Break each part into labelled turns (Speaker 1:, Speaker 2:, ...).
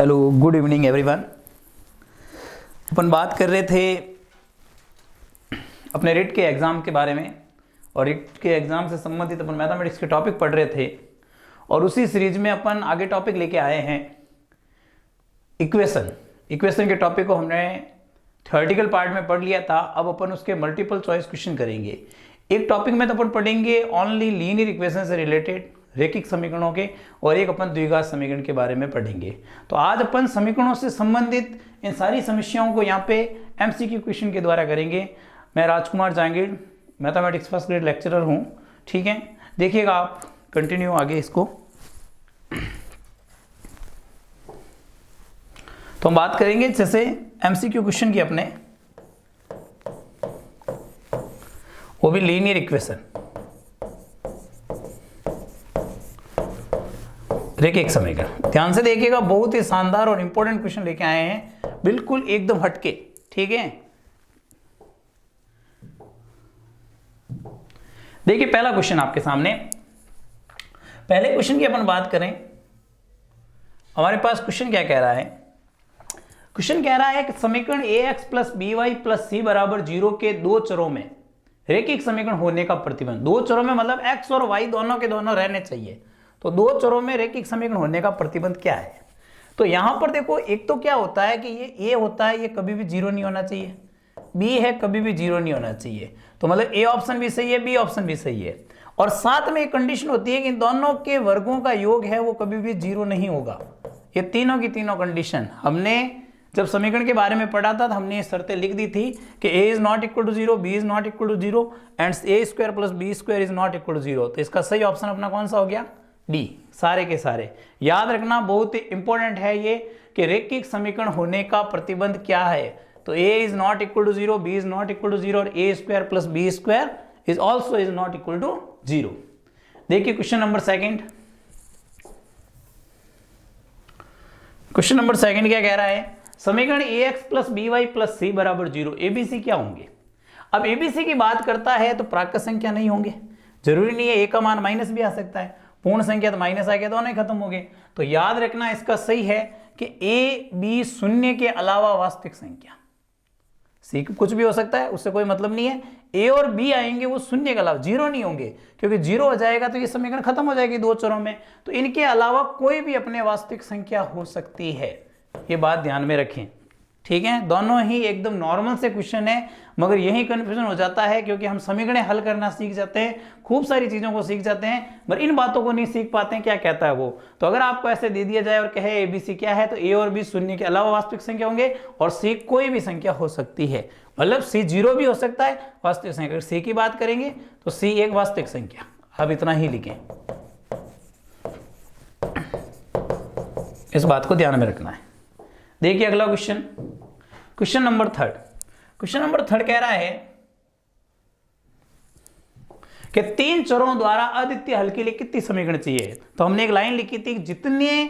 Speaker 1: Hello, good evening everyone. अपन बात कर रहे थे अपने रिट के एग्ज़ाम के बारे में, और रिट के एग्ज़ाम से संबंधित अपन मैथमेटिक्स के टॉपिक पढ़ रहे थे, और उसी सीरीज में अपन आगे टॉपिक लेके आए हैं इक्वेशन के टॉपिक को हमने थ्योरेटिकल पार्ट में पढ़ लिया था। अब अपन उसके मल्टीपल चॉइस क्वेश्चन करेंगे। एक टॉपिक में तो अपन पढ़ेंगे ओनली लीनियर इक्वेशन से रिलेटेड, रैखिक समीकरणों के, और एक अपन द्विघात समीकरण के बारे में पढ़ेंगे। तो आज अपन समीकरणों से संबंधित इन सारी समस्याओं को यहाँ पे एमसीक्यू क्वेश्चन के द्वारा करेंगे। मैं Rajkumar Jahangir, mathematics first grade lecturer हूँ। ठीक है, देखिएगा आप कंटिन्यू आगे इसको। तो हम बात करेंगे जैसे एमसीक्यू क्वेश्चन की अपने, वो भी लीनियर इक्वेशन, रैखिक समीकरण। ध्यान से देखिएगा, बहुत ही शानदार और इंपॉर्टेंट क्वेश्चन लेके आए हैं, बिल्कुल एकदम हटके। ठीक है, देखिए पहला क्वेश्चन आपके सामने। पहले क्वेश्चन की अपन बात करें, हमारे पास क्वेश्चन क्या कह रहा है। क्वेश्चन कह रहा है कि समीकरण ax plus by plus c बराबर 0 के दो चरों में रैखिक समीकरण होने का प्रतिबंध। दो चरों में मतलब x और y दोनों के दोनों रहने चाहिए। तो दो चरों में रैखिक समीकरण होने का प्रतिबंध क्या है। तो यहां पर देखो, एक तो क्या होता है कि ये a होता है, ये कभी भी 0 नहीं होना चाहिए। b है, कभी भी 0 नहीं होना चाहिए। तो मतलब a ऑप्शन भी सही है, b ऑप्शन भी सही है। और साथ में एक कंडीशन होती है कि दोनों के वर्गों का योग है वो कभी भी 0 नहीं होगा। ये तीनों की तीनों कंडीशन हमने जब समीकरण के बारे में पढ़ा था तो हमने ये शर्तें लिख दी थी कि a is not equal to 0, b is not equal to 0 and a square plus b square is not equal to 0। तो इसका सही ऑप्शन अपना कौन सा हो गया, डी। सारे के सारे याद रखना, बहुत ही इंपॉर्टेंट है ये कि रैखिक समीकरण होने का प्रतिबंध क्या है। तो a is not equal to 0, b is not equal to 0 और a square plus b square is also is not equal to 0। देखिए question number second. Question number second क्या कह रहा है, समीकरण ax plus by plus c बराबर 0, ABC क्या होंगे। अब एबीसी की बात करता है तो प्राकृत संख्या नहीं होंगे, जरूरी नहीं है, a का मान माइनस भी आ सकता है, पूर्ण संख्या तो माइनस आ गया, दोनों ही खत्म हो गए। तो याद रखना इसका सही है कि a b शून्य के अलावा वास्तविक संख्या, c कुछ भी हो सकता है, उससे कोई मतलब नहीं है। a और b आएंगे वो शून्य के अलावा, 0 नहीं होंगे, क्योंकि 0 हो जाएगा तो ये समीकरण खत्म हो जाएगी दो चरों में। तो इनके अलावा कोई भी अपने वास्तविक संख्या हो सकती है, ये बात ध्यान में रखें। ठीक है, दोनों ही एकदम नॉर्मल से क्वेश्चन है, मगर यही कंफ्यूजन हो जाता है क्योंकि हम समीकरण हल करना सीख जाते हैं, खूब सारी चीज़ों को सीख जाते हैं, मगर इन बातों को नहीं सीख पाते हैं क्या कहता है वो। तो अगर आपको ऐसे दे दिया जाए और कहे एबीसी क्या है, तो ए और बी शून्य के अलावा वास्तविक संख्या होंगे और सी कोई भी संख्या हो सकती है, मतलब सी 0 भी हो सकता है वास्तविक संख्या। अगर सी की बात करेंगे तो सी एक वास्तविक संख्या। अब इतना ही लिखें, इस बात को ध्यान में रखना है। देखिए अगला question, question number third. Question number third कह रहा है कि तीन चरों द्वारा अद्वितीय हल के लिए कितनी समीकरण चाहिए। तो हमने एक लाइन लिखी थी, जितने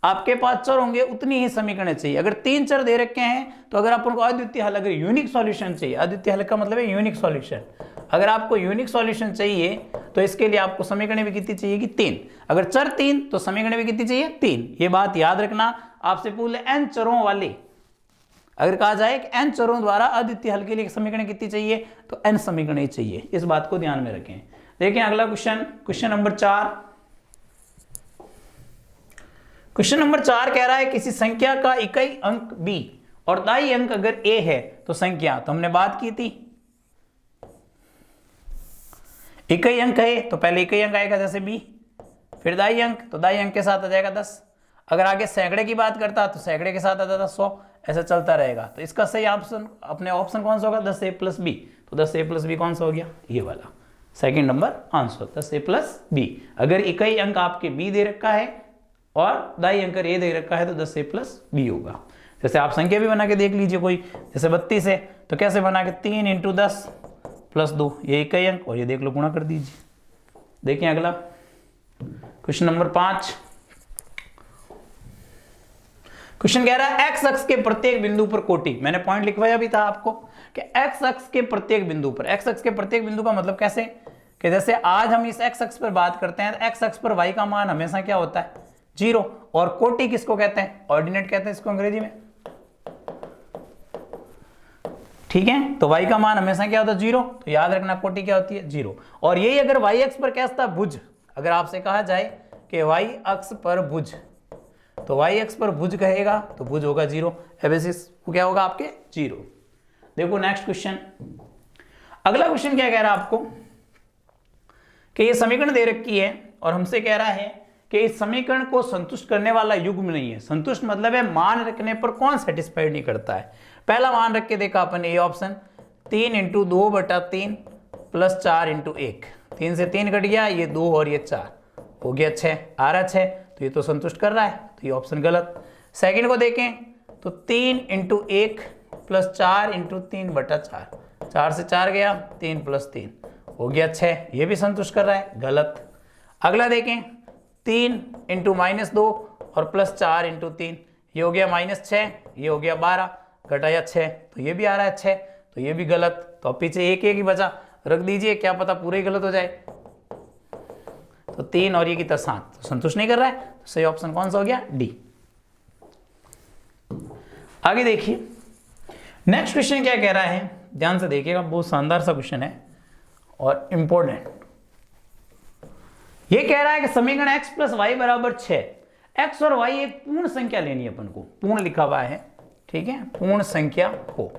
Speaker 1: आपके पास चर होंगे उतनी ही समीकरण चाहिए। अगर तीन चर दे रखे हैं तो अगर आपको अद्वितीय हल, अगर यूनिक सॉल्यूशन चाहिए, अद्वितीय हल का मतलब है यूनिक सॉल्यूशन, अगर आपको यूनिक सॉल्यूशन चाहिए तो इसके लिए आपको समीकरण भी कितनी चाहिए कि 3। अगर चर 3 तो समीकरण भी कितनी चाहिए, 3। ये बात याद रखना। आपसे पूछ n चरों वाले, अगर कहा जाए कि n चरों द्वारा अद्वितीय हल के लिए समीकरण कितनी चाहिए, तो n समीकरण ही चाहिए, इस बात को ध्यान में रखें। देखें अगला question, question number 4। Question number 4 कह रहा है किसी संख्या का इकाई अंक b और दाई अंक अगर a है तो संख्या, तो हमने बात की थी इकाई अंक है तो पहले इकाई अंक आएगा जैसे b, फिर दाई अंक, तो दाई अंक के साथ आ जाएगा 10। अगर आगे सैकड़े की बात करता तो सैकड़े के साथ आ जाता 100, ऐसा चलता रहेगा। तो इसका सही ऑप्शन, अपने ऑप्शन कौन सा होगा, 10a प्लस b। तो 10a प्लस b कौन सा हो गया, ये वाला second number answer, 10a plus b। अगर इकाई अंक आपके b दे रखा है और दाई अंक a दे रखा है तो 10a प्लस b होगा। जैसे आप संख्या भी बना के देख लीजिए, कोई जैसे 32 है तो कैसे बना के 3 × 10 प्लस 2, ये इकाई अंक, और ये देख लो गुणा कर दीजिए। देखिए अगला क्वेश्चन नंबर 5। क्वेश्चन कह रहा है एक्स अक्ष के प्रत्येक बिंदु पर कोटि, मैंने पॉइंट लिखवाया भी था आपको कि एक्स अक्ष के प्रत्येक बिंदु पर, एक्स अक्ष के प्रत्येक बिंदु का मतलब कैसे कि जैसे आज हम इस एक्स अक्ष पर बात करते हैं तो एक्स अक्ष पर y का मान हमेशा क्या होता है, जीरो। और कोटि किसको कहते हैं? ऑर्डिनेट कहते हैं इसको अंग्रेजी में, ठीक है। तो y का मान हमेशा क्या होता है? जीरो। तो याद रखना कोटि क्या होती है? जीरो। और यही अगर y अक्ष पर क्या था? भुज। अगर आपसे कहा जाए कि y अक्ष पर भुज, तो y अक्ष पर भुज कहेगा तो भुज होगा जीरो, एबेसिस क्या होगा आपके? जीरो। देखो नेक्स्ट क्वेश्चन, अगला क्वेश्चन क्या कह रहा है आपको कि ये समीकरण दे रखी है और हमसे कह रहा है कि इस समीकरण को संतुष्ट करने वाला युग्म नहीं है। संतुष्ट मतलब है मान रखने पर कौन सेटिस्फाइड नहीं करता है। पहला मान रख के देखा अपन, ए ऑप्शन, 3 × 2/3 प्लस 4 × 1, 3 से 3 कट गया, ये 2 और ये 4 हो गया 6, आ रहा 6, तो ये तो संतुष्ट कर रहा है, तो ये ऑप्शन गलत। सेकंड को देखें तो 3 × 1 प्लस 4 × 3/4, 4 से 4 गया, 3 + 3 हो गया 6, ये भी संतुष्ट कर रहा है, गलत। अगला देखें 3 × -2 और प्लस 4 × 3, ये हो गया -6, ये हो गया 12, घटाया 6, तो ये भी आ रहा है 6, तो ये भी गलत। तो अब पीछे एक ही बचा, रख दीजिए, क्या पता पूरे ही गलत हो जाए। तो 3 और ये कितना 7, तो संतुष्ट नहीं कर रहा है, तो सही ऑप्शन कौन सा हो गया? डी। आगे देखिए नेक्स्ट क्वेश्चन क्या कह रहा है, ध्यान से देखिएगा, बहुत शानदार सा क्वेश्चन है और इंपॉर्टेंट। ये कह रहा है कि समीकरण x + y = 6, x और y एक पूर्ण संख्या लेनी है अपन को, पूर्ण लिखा हुआ है, ठीक है, पूर्ण संख्या हो।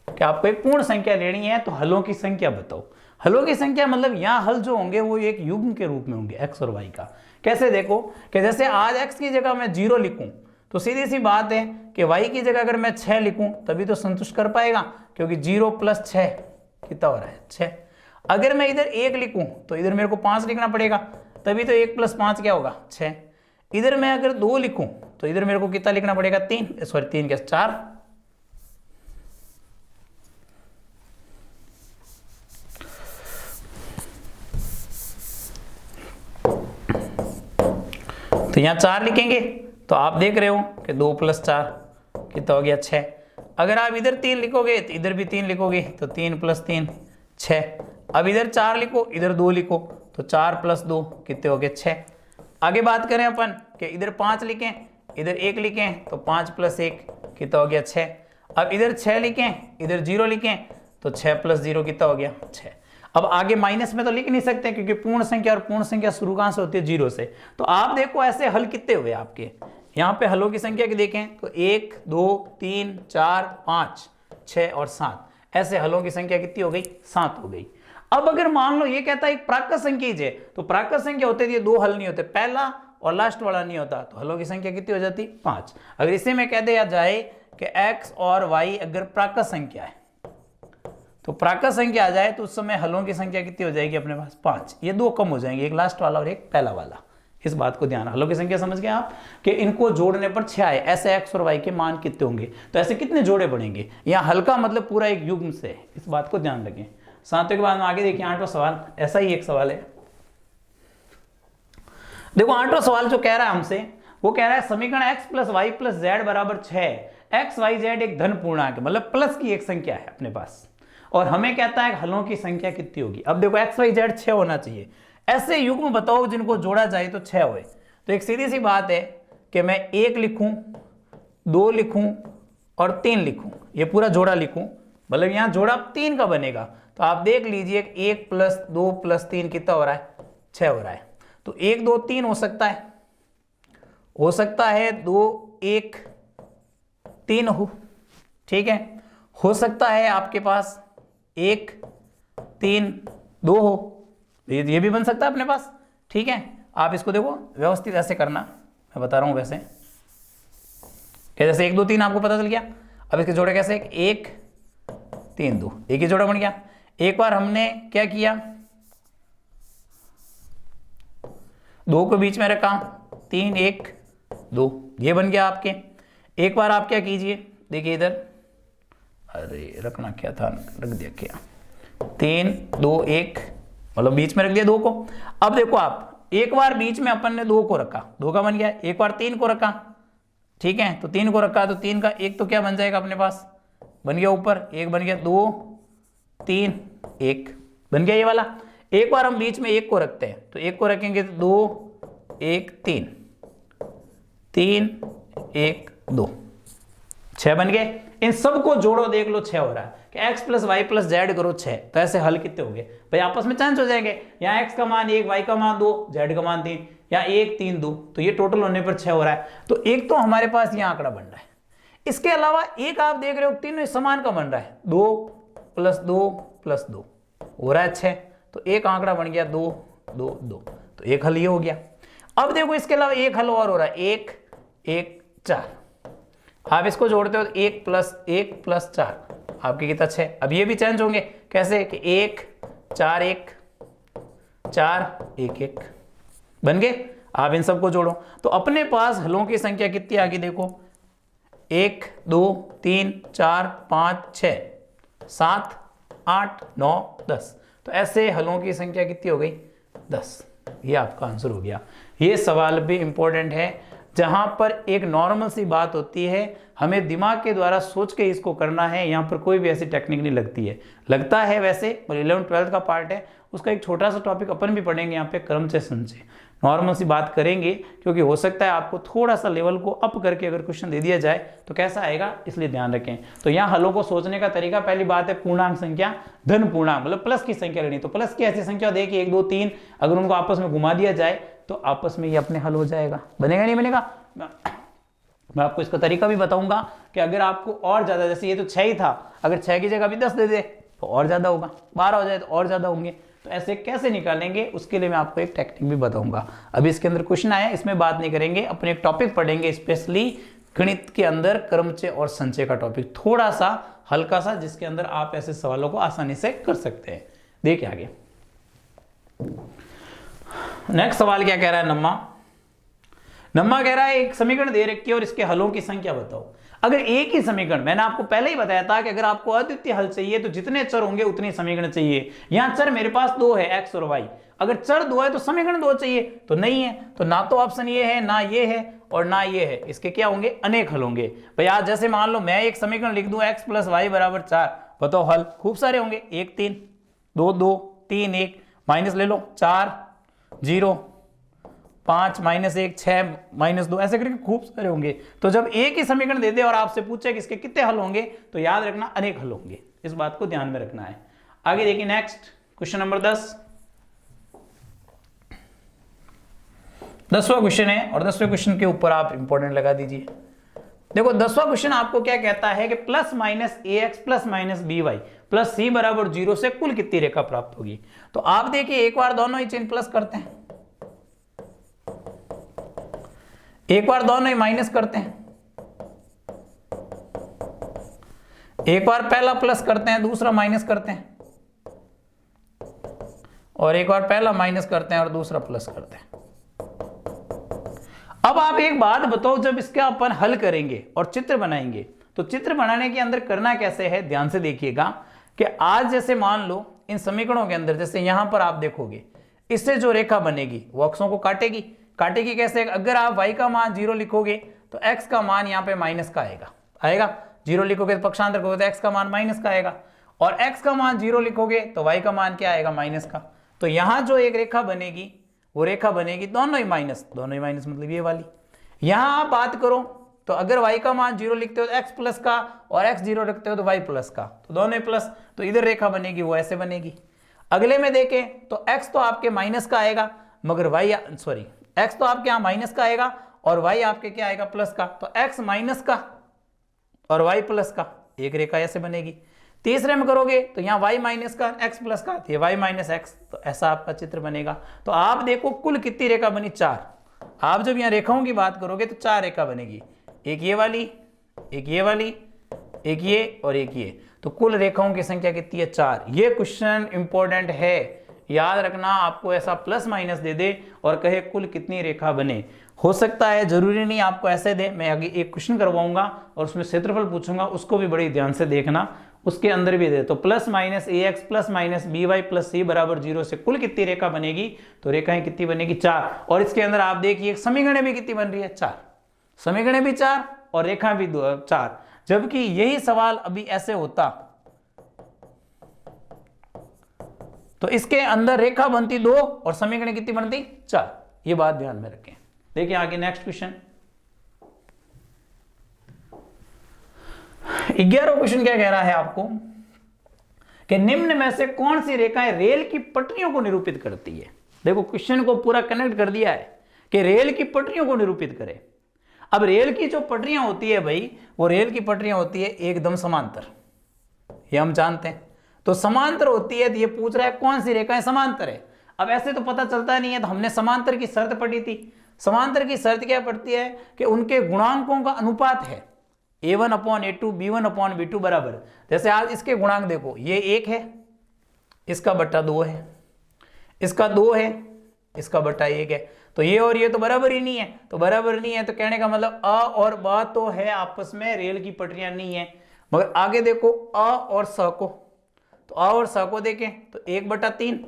Speaker 1: क्या आपको एक पूर्ण संख्या लेनी है तो हलों की संख्या बताओ। हलों की संख्या मतलब यहाँ हल जो होंगे वो एक युग्म के रूप में होंगे x और y का। कैसे? देखो कि जैसे आज x की जगह मैं 0 लिखूं तो सीधी सी बात है कि y की जगह अगर मैं 6 लिखूं तभी तो संतुष्ट कर पाएगा, क्योंकि 0 + 6 कितना हो रहा है? 6। अगर मैं इधर 1 लिखूं तो इधर मेरे को 5 लिखना पड़ेगा, तभी तो 1 + 5 क्या होगा? 6। इधर मैं अगर 2 लिखूं तो इधर मेरे को कितना लिखना पड़ेगा? 3, सॉरी 3 क्या 4। तो यहाँ 4 लिखेंगे तो आप देख रहे हो कि 2 + 4 कितना हो गया? 6। अगर आप इधर 3 लिखोगे तो इधर भी 3 लिखोगे, तो 3 + 3 6। अब इधर 4 लिखो, इधर 2 लिखो, तो 4 + 2 कितने हो गए? 6। आगे बात करें अपन कि इधर 5 लिखें, इधर 1 लिखें, तो 5 + 1 कितना हो गया? 6। अब इधर 6 लिखें, इधर 0 लिखें, तो 6 + 0 कितना हो गया? 6। अब आगे माइनस में तो लिख नहीं सकते क्योंकि पूर्ण संख्या, और पूर्ण संख्या शुरू कहां से होती है? 0 से। तो आप देखो ऐसे हल कितने हुए आपके, यहाँ पे हलों की संख्या की देखें तो 1 2 3 4 5 6 और 7, ऐसे हलों की संख्या कितनी हो गई? 7 हो गई। अब अगर मान लो ये कहता है एक प्राकृत संख्या है, तो प्राकृत संख्या होते थे 2 हल नहीं होते, पहला और लास्ट वाला नहीं होता, तो हलों की संख्या कितनी हो जाती? 5। अगर इसे में कह दिया जाए कि x और y अगर प्राकृत संख्या है, तो प्राकृत संख्या आ जाए तो उस समय हलों की संख्या कितनी हो जाएगी अपने पास? 5। ये 2 कम हो जाएंगे, एक लास्ट वाला और एक पहला वाला। इस बात को ध्यान, हलों की संख्या समझ गए आप कि इनको जोड़ने पर 6 आए, ऐसे x और y के मान कितने होंगे, तो ऐसे कितने जोड़े बनेंगे। यहाँ हल का मतलब पूरा एक युग्म से, इस बात को ध्यान रखें। 7वें के बाद में आगे देखिए 8वां सवाल, ऐसा ही एक सवाल है। देखो 8वां सवाल जो कह रहा है हमसे, वो कह रहा है समीकरण x + y + z = 6। x y z एक धन पूर्णांक है, मतलब प्लस की एक संख्या है अपने पास, और हमें कहता है हलों की संख्या कितनी होगी। अब देखो x y z 6 होना चाहिए, ऐसे युग्म बताओ जिनको जोड़ा जाए तो 6 होए। तो एक सीधी सी बात है कि मैं 1 लिखूं, 2 लिखूं और 3 लिखूं, ये पूरा जोड़ा लिखूं, मतलब यहाँ जोड़ा 3 का बनेगा। तो आप देख लीजिए 1 + 2 + 3 कितना हो रहा है? 6 हो रहा है। तो 1 2 3 हो सकता है, 2 1 3 हो, ठीक है। हो सकता है आपके पास 1 3 2 हो, ये भी बन सकता है अपने पास, ठीक है। आप इसको देखो व्यवस्थित ऐसे करना, मैं बता रहा हूं वैसे कि जैसे 1 2 3 आपको पता चल गया। अब इसके जोड़े कैसे? 1 3 2, एक ही जोड़ा बन गया। एक बार हमने क्या किया, 2 को बीच में रखा, 3 1 2, ये बन गया आपके। एक बार आप क्या कीजिए, देखिए इधर, अरे रखना क्या था, रख दिया क्या, 3 2 1, मतलब बीच में रख दिया 2 को। अब देखो आप, एक बार बीच में अपन ने 2 को रखा, 2 का बन गया। एक बार 3 को रखा, ठीक है, तो 3 को रखा तो 3 का 1 तो क्या बन जाएगा अपने पास? बन गया ऊपर, 1 बन गया, 2 3 1 बन गया ये वाला। एक बार हम बीच में 1 को रखते हैं, तो 1 को रखेंगे तो 2 1 3, 3 1 2 6 बन गए। इन सबको जोड़ो, देख लो 6 हो रहा है कि x plus y plus z करो 6, तो ऐसे हल कितने हो गए भाई, आपस में चेंज हो जाएंगे। यहाँ x का मान 1, y का मान 2, z का मान 3, या 1 3 2, तो ये टोटल होने पर 6 हो रहा है। तो एक तो हमारे पास यहाँ आंकड़ा बन रहा है। इसके अलावा एक आप देख रहे हो तीनों समान का बन रहा है, 2 प्लस 2 प्लस 2 हो रहा है 6, तो एक आंकड़ा बन गया 2 2 2, तो एक हल ये हो गया। अब देखो इसके अलावा एक हल और हो रहा है, 1 1 4, आप इसको जोड़ते हो तो 1 प्लस 4 आपके कितना 6। अब ये भी चेंज होंगे, कैसे कि 1 4 1 4 1 1 बन गए। आप इन सबको जोड़ो तो अपने पास हलों की संख्या कितनी आ गई, देखो 1 2 3 4 5 6 7 8 9 10, तो ऐसे हलों की संख्या कितनी हो गई 10। ये आपका आंसर हो गया। ये सवाल भी इंपॉर्टेंट है, जहां पर एक नॉर्मल सी बात होती है, हमें दिमाग के द्वारा सोच के इसको करना है। यहाँ पर कोई भी ऐसी टेक्निक नहीं लगती है, लगता है वैसे, और 11th-12th का पार्ट है, उसका एक छोटा सा टॉपिक अपन भी पढ़ेंगे यहाँ पे, क्रमचय संचय, नॉर्मल सी बात करेंगे, क्योंकि हो सकता है आपको थोड़ा सा लेवल को अप करके अगर क्वेश्चन दे दिया जाए तो कैसा आएगा, इसलिए ध्यान रखें। तो यहाँ हलों को सोचने का तरीका, पहली बात है पूर्णांक संख्या, धन पूर्णांक मतलब प्लस की संख्या लेनी, तो प्लस की ऐसी संख्या देखिए 1 2 3, अगर उनको आपस में घुमा दिया जाए तो आपस में ये अपने हल हो जाएगा। बनेगा नहीं बनेगा, मैं आपको इसका तरीका भी बताऊंगा कि अगर आपको और ज्यादा, जैसे ये तो 6 ही था, अगर 6 की जगह भी 10 दे दे तो और ज्यादा होगा, 12 हो जाए तो और ज्यादा होंगे, तो ऐसे कैसे निकालेंगे उसके लिए मैं आपको एक टेक्निक भी बताऊंगा। अभी इसके अंदर क्वेश्चन आया, इसमें बात नहीं करेंगे, अपने एक टॉपिक पढ़ेंगे स्पेशली गणित के अंदर क्रमचय और संचय का टॉपिक, थोड़ा सा हल्का सा, जिसके अंदर आप ऐसे सवालों को आसानी से कर सकते हैं। देखिए आगे नेक्स्ट सवाल क्या कह रहा है, नम्मा कह रहा है एक समीकरण दे रखी है और इसके हलों की संख्या बताओ। अगर एक ही समीकरण, मैंने आपको पहले ही बताया था कि अगर आपको अद्वितीय हल चाहिए तो जितने चर होंगे उतने समीकरण चाहिए। यहां चर मेरे पास 2 है, x और y, अगर चर 2 है तो समीकरण 2 चाहिए, तो नहीं है, तो ना तो ऑप्शन ये है, ना ये है और ना ये है, इसके क्या होंगे, अनेक हल होंगे। भाई आज जैसे मान लो मैं एक समीकरण लिख दूं x प्लस वाई बराबर 4, बताओ हल खूब सारे होंगे, 1 3 2 2 3 1, माइनस ले लो 4 0 5 -1 6 -2, ऐसे करके खूब सारे होंगे। तो जब एक ही समीकरण दे दे और आपसे पूछे कि इसके कितने हल होंगे, तो याद रखना अनेक हल होंगे, इस बात को ध्यान में रखना है। आगे देखिए नेक्स्ट क्वेश्चन नंबर 10वां क्वेश्चन है, और 10वें क्वेश्चन के ऊपर आप इंपॉर्टेंट लगा दीजिए। देखो 10वां क्वेश्चन आपको क्या कहता है कि plus minus a x plus minus b y plus c बराबर 0 से कुल कितनी रेखा प्राप्त होगी। तो आप देखिए एक बार दोनों ही चिन्ह प्लस करते हैं, एक बार दोनों ही माइनस करते हैं, एक बार पहला प्लस करते हैं दूसरा माइनस करते हैं, और एक बार पहला माइनस करते हैं और दूसरा प्लस करते हैं। अब आप एक बात बताओ, जब इसका अपन हल करेंगे और चित्र बनाएंगे, तो चित्र बनाने के अंदर करना कैसे है, ध्यान से देखिएगा कि आज जैसे मान लो इन समीकरणों के अंदर, जैसे यहां पर आप देखोगे, इससे जो रेखा बनेगी वो अक्षों को काटेगी। काटेगी कैसे, अगर आप y का मान 0 लिखोगे तो x का मान यहाँ पे माइनस का आएगा 0 लिखोगे तो पक्षांतर करोगे तो x का मान माइनस का आएगा, और x का मान 0 लिखोगे तो y का मान क्या आएगा, माइनस का। तो यहाँ जो एक रेखा बनेगी वो रेखा बनेगी दोनों ही माइनस मतलब ये वाली। यहाँ आप बात करो तो अगर y का मान 0 लिखते हो तो x प्लस का, और x 0 रखते हो तो y प्लस का, तो दोनों ही प्लस, तो इधर रेखा बनेगी वो ऐसे बनेगी। अगले में देखें तो x तो आपके माइनस का आएगा, मगर x तो आपके यहाँ माइनस का आएगा और y आपके क्या आएगा, प्लस का। तो x माइनस का और y प्लस का, एक रेखा ऐसे बनेगी। तीसरे में करोगे तो यहाँ y माइनस का x प्लस का, तो ये y माइनस x, तो ऐसा आपका चित्र बनेगा। तो आप देखो कुल कितनी रेखा बनी, 4। आप जब यहाँ रेखाओं की बात करोगे तो 4 रेखा बनेगी, एक ये वाली, एक ये वाली, एक ये और एक ये, तो कुल रेखाओं की संख्या कितनी है, 4। ये क्वेश्चन इंपॉर्टेंट है, याद रखना। आपको ऐसा प्लस माइनस दे दे और कहे कुल कितनी रेखा बने, हो सकता है जरूरी नहीं आपको ऐसे दे। मैं आगे एक क्वेश्चन करवाऊंगा और उसमें क्षेत्रफल पूछूंगा, उसको भी बड़ी ध्यान से देखना, उसके अंदर भी दे। तो plus minus a x plus minus b y plus c बराबर 0 से कुल कितनी रेखा बनेगी, तो रेखाएं कितनी बनेगी, 4। और इसके अंदर आप देखिए समीकरणें भी कितनी बन रही है, 4। समीकरणें भी 4 और रेखा भी 4। जबकि यही सवाल अभी ऐसे होता तो इसके अंदर रेखा बनती 2 और समीकरण कितनी बनती, 4। ये बात ध्यान में रखें। देखिए आगे नेक्स्ट क्वेश्चन, 11वां क्वेश्चन क्या कह रहा है आपको कि निम्न में से कौन सी रेखाएं रेल की पटरियों को निरूपित करती है। देखो क्वेश्चन को पूरा कनेक्ट कर दिया है कि रेल की पटरियों को निरूपित करे। अब रेल की जो पटरियां होती है भाई, वो रेल की पटरियां होती है एकदम समांतर, ये हम जानते हैं। तो समांतर होती है, तो ये पूछ रहा है कौन सी रेखाएं समांतर है। अब ऐसे तो पता चलता नहीं है, तो हमने समांतर की शर्त पढ़ी थी। समांतर की शर्त क्या पड़ती है कि उनके गुणांकों का अनुपात है a1/a2 b1/b2 बराबर। जैसे आज इसके गुणांक देखो, ये 1 है, इसका बट्टा 2 है, इसका 2 है, इसका बट्टा 1 है। तो ये और ये तो बराबर ही नहीं है, तो बराबर नहीं है तो कहने का मतलब अ और ब तो है आपस में, रेल की पटरियां नहीं है। मगर आगे देखो अ और स को, तो अ और स को देखें तो 1/3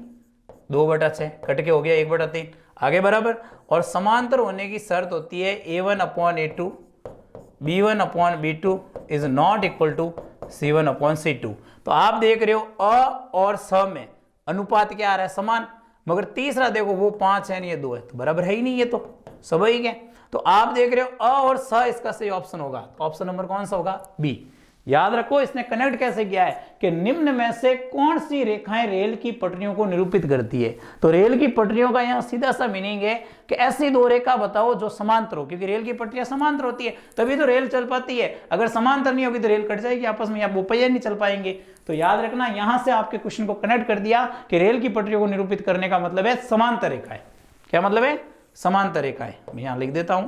Speaker 1: 2/6 कट के हो गया 1/3, आगे बराबर। और समांतर होने की शर्त होती है a1/a2 b1/b2 is not equal to c1/c2। तो आप देख रहे हो अ और स में अनुपात क्या आ रहा है, समान। मगर तीसरा देखो वो 5 है, ये 2 है, तो बराबर है ही नहीं, ये तो स्वाभाविक है। तो आप देख रहे हो अ और स इसका सही ऑप्शन होगा, तो ऑप्शन नंबर कौन सा होगा, बी। याद रखो इसने कनेक्ट कैसे किया है कि निम्न में से कौन सी रेखाएं रेल की पटरियों को निरूपित करती है। तो रेल की पटरियों का यहाँ सीधा सा मीनिंग है कि ऐसी दो रेखा बताओ जो समांतर हो, क्योंकि रेल की पटरियां समांतर होती है तभी तो रेल चल पाती है। अगर समांतर नहीं होगी तो रेल कट जाएगी आपस में, या वो पहिए नहीं चल पाएंगे। तो याद रखना यहां से आपके क्वेश्चन को कनेक्ट कर दिया कि रेल की पटरियों को निरूपित करने का मतलब है समांतर रेखाएं। क्या मतलब है, समांतर रेखाएं। मैं यहां लिख देता हूं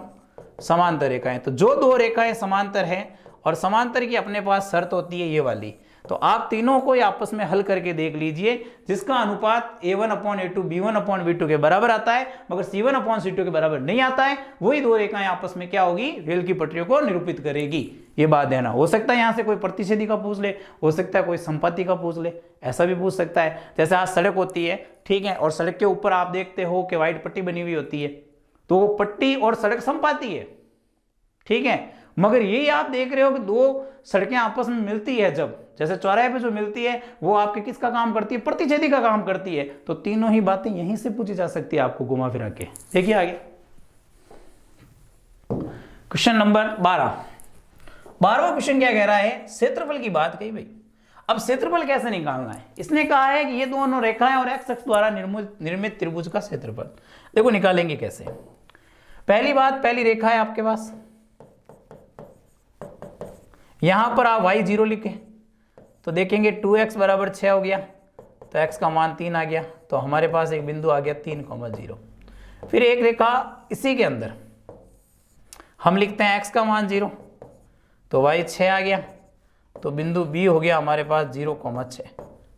Speaker 1: समांतर रेखाएं। तो जो दो रेखाएं समांतर है और समांतर की अपने पास शर्त होती है ये वाली, तो आप तीनों को आपस में हल करके देख लीजिए, जिसका अनुपात a1/a2 b1/b2 के बराबर आता है मगर c1/c2 के बराबर नहीं आता है, वही दो रेखाएं आपस में क्या होगी, रेल की पटरियों को निरूपित करेगी। ये बात देना। हो सकता है यहां से कोई प्रतिच्छेदी का पूछ ले, हो सकता है कोई संपत्ति का पूछ ले, ऐसा भी पूछ सकता है। जैसे आज सड़क होती है, ठीक है, और सड़क के ऊपर आप देखते हो कि व्हाइट पट्टी बनी हुई होती है, तो वो पट्टी और सड़क संपाती है, ठीक है। मगर ये आप देख रहे हो कि दो सड़कें आपस में मिलती है, जब जैसे चौराहे पे जो मिलती है वो आपके किसका काम करती है, प्रतिच्छेदी का काम करती है। तो तीनों ही बातें यहीं से पूछी जा सकती है आपको घुमा फिरा के। देखिए आगे क्वेश्चन नंबर 12वां क्वेश्चन क्या कह रहा है, क्षेत्रफल की बात कही भाई। अब क्षेत्रफल कैसे निकालना है, इसने कहा है कि ये दोनों रेखाएं और एक्स अक्ष द्वारा निर्मित त्रिभुज का क्षेत्रफल। देखो निकालेंगे कैसे। पहली बात, पहली रेखा है आपके पास, यहां पर आप y0 लिखे तो देखेंगे 2x बराबर 6 हो गया, तो x का मान 3 आ गया, तो हमारे पास एक बिंदु आ गया 3,0। फिर एक रेखा इसी के अंदर हम लिखते हैं x का मान 0, तो y 6 आ गया, तो बिंदु b हो गया हमारे पास 0,6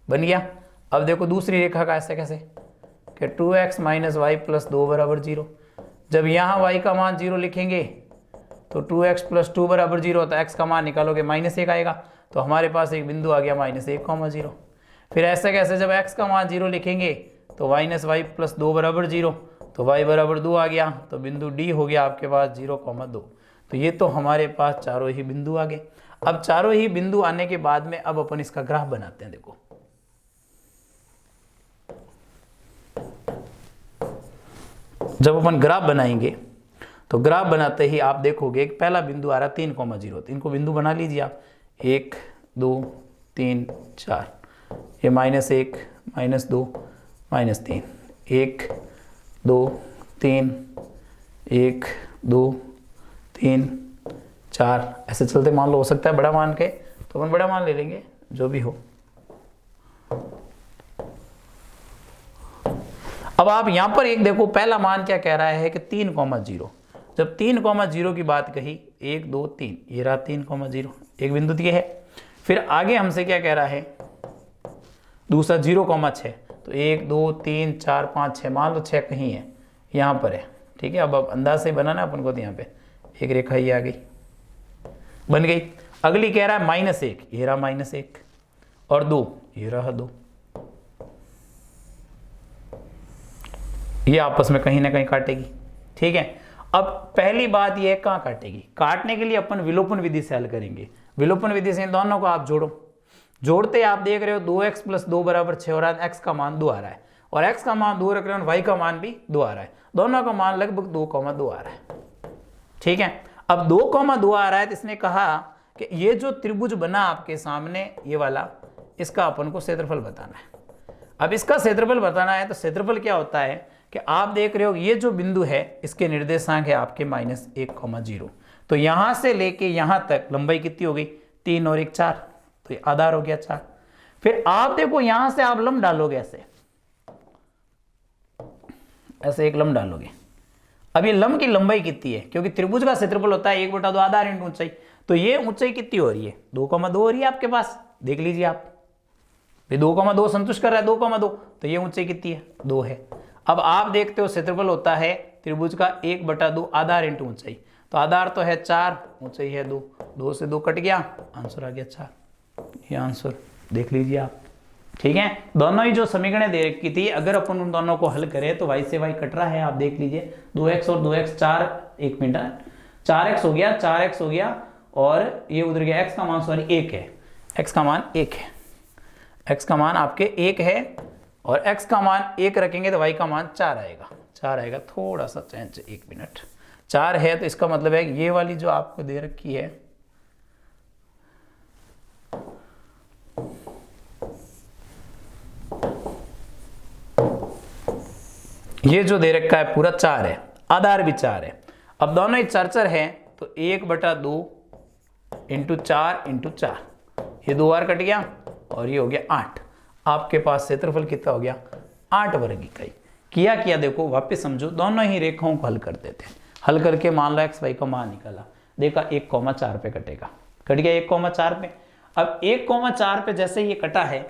Speaker 1: बन गया। अब देखो दूसरी रेखा का ऐसे कैसे कि 2x - y + 2 बराबर 0। जब यहाँ y का मान 0 लिखेंगे तो 2x + 2 बराबर 0 होता है, x का मान निकालोगे -1 आएगा, तो हमारे पास एक बिंदु आ गया -1,0। फिर ऐसे कैसे, जब x का मान 0 लिखेंगे तो -y + 2 बराबर 0, तो y बराबर 2 आ गया, तो बिंदु D हो गया आपके पास 0,2। तो ये तो हमारे पास चारों ही बिंदु आ गए। अब चारों ही बिंदु आने के बाद में अब अपन इसका ग्राफ बनाते हैं। देखो जब अपन ग्राफ बनाएंगे तो ग्राफ बनाते ही आप देखोगे एक पहला बिंदु आ रहा है 3,0, तो इनको बिंदु बना लीजिए आप, 1 2 3 4, ये -1 -2 -3, 1 2 3 1 2 3 4, ऐसे चलते मान लो, हो सकता है बड़ा मान के तो अपन बड़ा मान ले लेंगे, जो भी हो। अब आप यहां पर एक देखो, पहला मान क्या कह रहा है कि 3,0। जब 3,0 की बात कही, 1 2 3, ये रहा 3,0, एक बिंदु दिए है। फिर आगे हमसे क्या कह रहा है, दूसरा 0,6, तो 1 2 3 4 5 6, मान लो 6 कहीं है, यहाँ पर है, ठीक है। अब अंदाज से बनाना अपन को, तो यहाँ पे एक रेखा ये आ गई, बन गई। अगली कह रहा है -1, ये रहा -1, और 2, ये रहा 2, ये आपस में कहीं ना कहीं काटेगी, ठीक है। अब पहली बात ये है, कहाँ काटेगी, काटने के लिए अपन विलोपन विधि से हल करेंगे। विलोपन विधि से इन दोनों को आप जोड़ो, जोड़ते आप देख रहे हो 2x + 2 बराबर 6 हो रहा है, x का मान 2 आ रहा है, और x का मान 2 रख रहे हो, y का मान भी 2 आ रहा है, दोनों का मान लगभग 2,2 आ रहा है, ठीक है। अब 2,2 आ रहा है, तो इसने कहा कि ये जो त्रिभुज बना आपके सामने ये वाला, इसका अपन को क्षेत्रफल बताना है। अब इसका क्षेत्रफल बताना है तो क्षेत्रफल क्या होता है कि आप देख रहे हो ये जो बिंदु है इसके निर्देशांक है आपके -1,0, तो यहां से लेके यहां तक लंबाई कितनी हो गई 3 और 1 4, तो ये आधार हो गया 4। फिर आप देखो यहां से आप लंब डालोगे, ऐसे एक लंब डालोगे। अब ये लंब की लंबाई कितनी है, क्योंकि त्रिभुज का क्षेत्रफल होता है 1/2 आधार इंटू ऊंचाई, तो ये ऊंचाई कितनी हो रही है 2,2 हो रही है आपके पास, देख लीजिए आप 2,2 संतुष्ट कर रहा है 2,2, तो ये ऊंचाई कितनी है 2 है। अब आप देखते हो क्षेत्रफल होता है त्रिभुज का 1/2 आधार इंटू ऊंचाई, तो आधार तो है 4, ऊंचाई है 2, 2 से 2 कट गया, आंसर आ गया 4। ये आंसर देख लीजिए आप, ठीक है। दोनों ही जो समीकरण दे रखी थी अगर अपन उन दोनों को हल करें तो y से y कट रहा है, आप देख लीजिए 2x और 2x 4, 1 मिनट 4x हो गया, 4x हो गया और ये उधर गया x का मान, सॉरी 1 है, x का मान 1 है, x का मान आपके 1 है और x का मान 1 रखेंगे तो y का मान 4 आएगा, 4 आएगा, थोड़ा सा चेंज 1 मिनट 4 है, तो इसका मतलब है ये वाली जो आपको दे रखी है ये जो दे रखा है पूरा 4 है, आधार भी 4 है। अब दोनों ही 4 है तो 1/2 इंटू 4 इंटू 4, ये 2 बार कट गया और ये हो गया 8। आपके पास क्षेत्रफल कितना हो गया 8 वर्ग इकाई। किया देखो वापस समझो, दोनों ही रेखाओं को हल करते थे, हल करके मान लो एक्स वाई का मान निकाला, देखा 1,4 पे कटेगा, कट गया 1,4 पे। अब 1,4 पे जैसे ये कटा है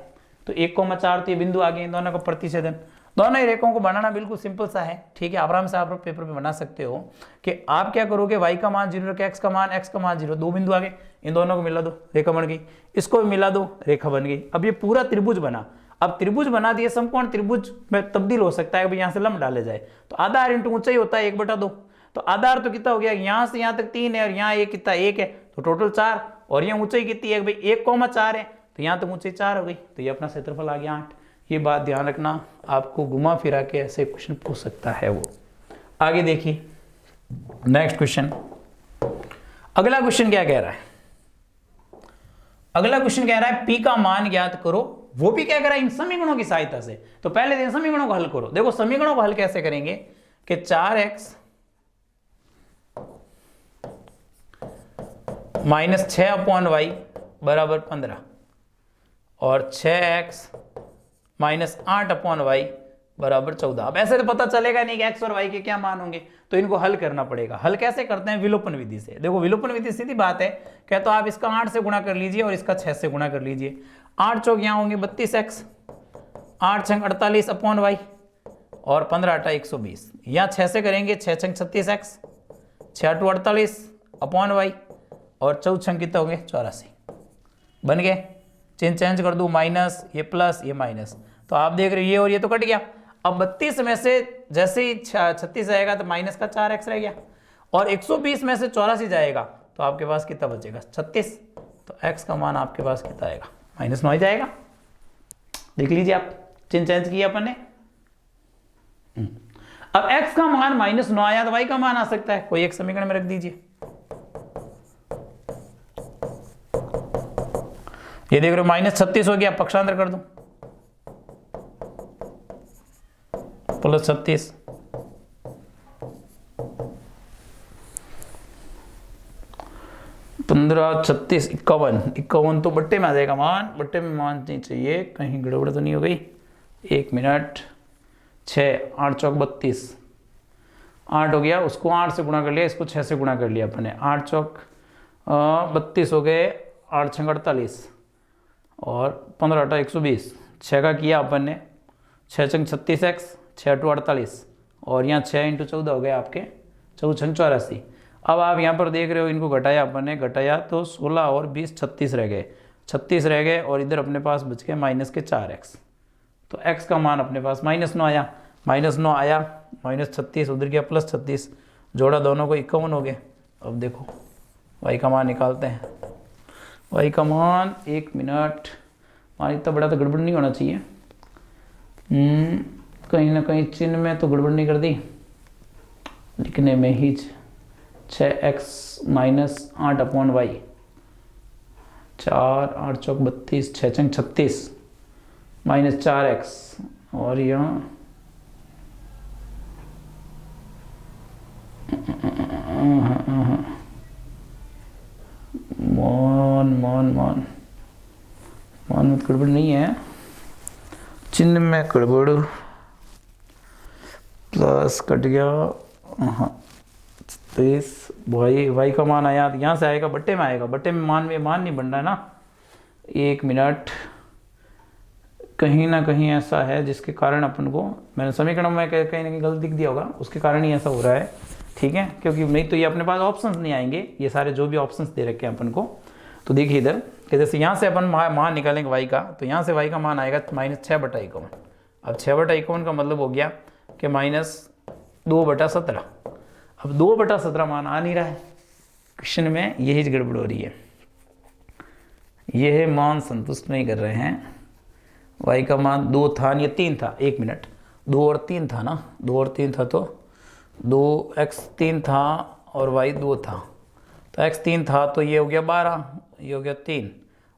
Speaker 1: तो 1,4 तो ये बिंदु आ गए, दोनों का प्रतिच्छेदन। दोनों ही रेखाओं को बनाना बिल्कुल सिंपल सा है, ठीक है, आराम से आप पेपर पे बना सकते हो कि आप क्या करोगे y का मान 0 रखे, x का मान 0, 2 बिंदु आ गए, इन दोनों को मिला दो, रेखा बन गई, इसको भी मिला दो, रेखा बन गई। अब ये पूरा त्रिभुज बना, अब त्रिभुज बना दिए, समकोण त्रिभुज में तब्दील हो सकता है, यहाँ से लंब डाले जाए तो आधार इंटू ऊंचाई होता है 1/2, तो आधार तो कितना हो गया, यहाँ से यहाँ तक 3 है और यहाँ ये कितना 1 है, तो टोटल 4, और यहाँ ऊंचाई कितनी है भाई 1,4 है, तो यहाँ तक ऊंचाई 4 हो गई, तो ये अपना क्षेत्रफल आ गया 8। ये बात ध्यान रखना, आपको घुमा फिरा के ऐसे क्वेश्चन पूछ सकता है वो। आगे देखिए नेक्स्ट क्वेश्चन, अगला क्वेश्चन क्या कह रहा है, अगला क्वेश्चन कह रहा है P का मान ज्ञात करो, वो भी क्या कर रहा है इन समीकरणों की सहायता से। तो पहले दिन समीकरणों को हल करो, देखो समीकरणों को हल कैसे करेंगे कि 4x - 6/y बराबर 15 और 6x - 8/y बराबर 14। अब ऐसे तो पता चलेगा नहीं कि x और y के क्या मान होंगे, तो इनको हल करना पड़ेगा। हल कैसे करते हैं, विलोपन विधि से। देखो विलोपन विधि सीधी बात है, क्या तो आप इसका 8 से गुणा कर लीजिए और इसका 6 से गुणा कर लीजिए। 8 चौक यहाँ होंगे 32x, 8 छंग 48/y और 15 8 120। यहाँ 6 से करेंगे 6 छंग 36x, 6 8 48/y और 4 छंग कितने होंगे 84। बन गए, चेंज कर दूं, माइनस ये प्लस ये माइनस, तो आप देख रहे हो ये और ये तो कट गया। अब 32 में से जैसे ही 36 आएगा तो माइनस का 4x रह गया, और 120 में से 84 जाएगा तो आपके पास कितना बचेगा 36, तो x का मान आपके पास कितना आएगा -9 ही जाएगा। देख लीजिए आप, चेंज किया अपन ने। अब x का मान -9 आया तो y का मान आ सकता है, कोई एक समीकरण में रख दीजिए। ये देख रहे हो -36 हो गया, पक्षांतर कर दो, +36 15 36 51 तो बट्टे में आ जाएगा मान, बट्टे में मान नहीं चाहिए, कहीं गड़बड़ तो नहीं हो गई। 1 मिनट, 6 8 चौक 32, 8 हो गया, उसको 8 से गुणा कर लिया, इसको 6 से गुणा कर लिया अपने, 8 चौक 32 हो गए, 8 छंग 48 और 15 8 120, 6 का किया अपन ने, 6 छंग 36x, 6 8 48 और यहाँ 6 × 14 हो गए आपके 4 छंग 84। अब आप यहाँ पर देख रहे हो, इनको घटाया अपन ने, घटाया तो 16 और 20 36 रह गए, 36 रह गए और इधर अपने पास बच गए -4x, तो x का मान अपने पास -9 आया, -9 आया, -36 उधर गया +36, जोड़ा दोनों को 51 हो गए। अब देखो y का मान निकालते हैं, y का मान 1 मिनट, मान इतना बड़ा तो गड़बड़ नहीं होना चाहिए, कहीं ना कहीं चिन्ह में तो गड़बड़ नहीं कर दी, लिखने में ही 6x - 8/y 4 8 चौक 32, 6 चंग 36 माइनस 4x और यहाँ मान में गड़बड़ नहीं है, चिन्ह में गड़बड़, प्लस कट गया। हाँ 36 वाई का मान आया, यहाँ से आएगा बट्टे में आएगा, बट्टे में मान नहीं बन रहा है ना। 1 मिनट, कहीं ना कहीं ऐसा है जिसके कारण अपन को, मैंने समीकरण में कहीं ना कहीं गलत लिख दिया होगा, उसके कारण ही ऐसा हो रहा है, ठीक है। क्योंकि नहीं तो ये अपने पास ऑप्शंस नहीं आएंगे, ये सारे जो भी ऑप्शंस दे रखे हैं अपन को। तो देखिए इधर कि जैसे यहाँ से अपन मान निकालेंगे वाई का, तो यहाँ से वाई का मान आएगा -6/51। अब 6/51 का मतलब हो गया कि -2/17। अब 2/17 मान आ नहीं रहा है क्वेश्चन में, यही गड़बड़ हो रही है, यह मान संतुष्ट नहीं कर रहे हैं। वाई का मान 2 था या 3 था, 1 मिनट, 2 और 3 था ना, 2 और 3 था, तो 2x 3 था और y 2 था, तो x 3 था तो ये हो गया 12, ये हो गया 3,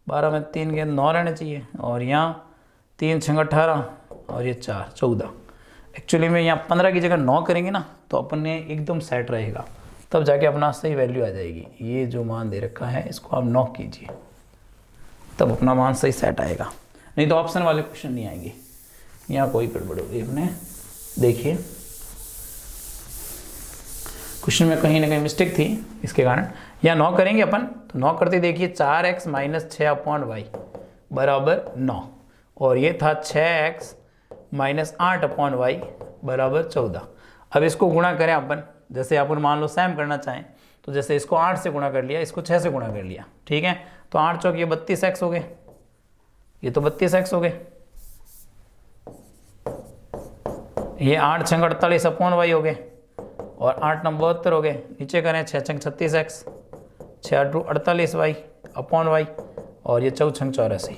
Speaker 1: 12 में 3 के 9 रहने चाहिए, और यहाँ 3 6 18 और ये 4 14। एक्चुअली में यहाँ 15 की जगह 9 करेंगे ना तो अपन ने एकदम सेट रहेगा, तब जाके अपना सही वैल्यू आ जाएगी। ये जो मान दे रखा है इसको आप 9 कीजिए, तब अपना मान सही सेट आएगा, नहीं तो ऑप्शन वाले क्वेश्चन नहीं आएंगे। यहाँ कोई गड़बड़ होगी अपने, देखिए क्वेश्चन में कहीं ना कहीं मिस्टेक थी, इसके कारण यहाँ 9 करेंगे अपन, तो 9 करते देखिए 4x - 6/y बराबर 9, और ये था 6x - 8/y बराबर 14। अब इसको गुणा करें अपन, जैसे अपन मान लो सैम करना चाहें, तो जैसे इसको 8 से गुणा कर लिया, इसको 6 से गुणा कर लिया, ठीक है। तो 8 चौक ये 32x हो गए, ये तो 32x हो गए, ये 8 6 48/y हो गए, और 8 9 72 हो गए। नीचे करें 6 6 36x, 6 8 48y/y, और ये 4 6 84।